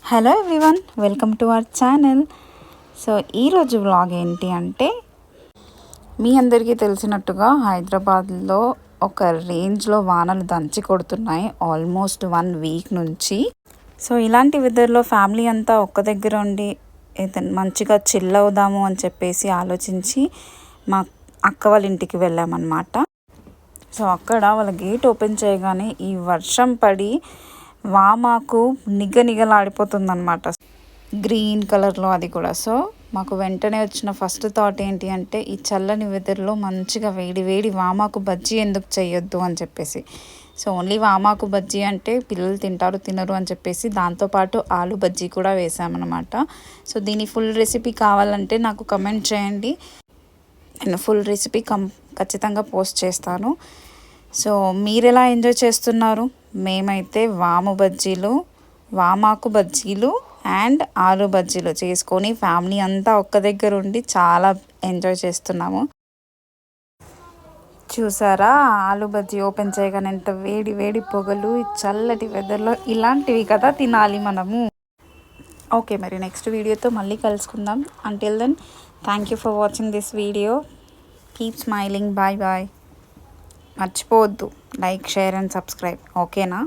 Hello everyone, welcome to our channel. So ఈరోజు vlog ఏంటి అంటే, మీ అందరికీ తెలిసినట్టుగా హైదరాబాద్లో ఒక రేంజ్లో వానలు దంచి కొడుతున్నాయి ఆల్మోస్ట్ 1 వీక్ నుంచి. సో ఇలాంటి వెదర్లో ఫ్యామిలీ అంతా ఒక్క దగ్గర ఉండి మంచిగా చిల్ అవుదాము అని చెప్పేసి ఆలోచించి మా అక్క వాళ్ళ ఇంటికి వెళ్ళామన్నమాట. సో అక్కడ వాళ్ళ గేట్ ఓపెన్ చేయగానే ఈ వర్షం పడి వామాకు నిగనిగలాడిపోతుందన్నమాట, గ్రీన్ కలర్లో అది కూడా. సో మాకు వెంటనే వచ్చిన ఫస్ట్ థాట్ ఏంటి అంటే, ఈ చల్లని వెదర్లో మంచిగా వేడి వేడి వామాకు బజ్జీ ఎందుకు చేయొద్దు అని చెప్పేసి. సో ఓన్లీ వామాకు బజ్జీ అంటే పిల్లలు తింటారు తినరు అని చెప్పేసి దాంతోపాటు ఆలు బజ్జీ కూడా వేసామన్నమాట. సో దీని ఫుల్ రెసిపీ కావాలంటే నాకు కమెంట్ చేయండి, నేను ఫుల్ రెసిపీ ఖచ్చితంగా పోస్ట్ చేస్తాను. సో మీరు ఎలా ఎంజాయ్ చేస్తున్నారు? మేమైతే వామాకు బజ్జీలు అండ్ ఆలు బజ్జీలు చేసుకొని ఫ్యామిలీ అంతా ఒక్క దగ్గర ఉండి చాలా ఎంజాయ్ చేస్తున్నాము. చూసారా, ఆలు బజ్జీ ఓపెన్ చేయగానే ఎంత వేడి వేడి పొగలు. ఈ చల్లటి వెదర్లో ఇలాంటివి కదా తినాలి మనము. ఓకే, మరి నెక్స్ట్ వీడియోతో మళ్ళీ కలుసుకుందాం. Until then, thank you for watching this video. Keep smiling. Bye bye. మర్చిపోవద్దు, లైక్, షేర్ అండ్ సబ్స్క్రైబ్. ఓకేనా?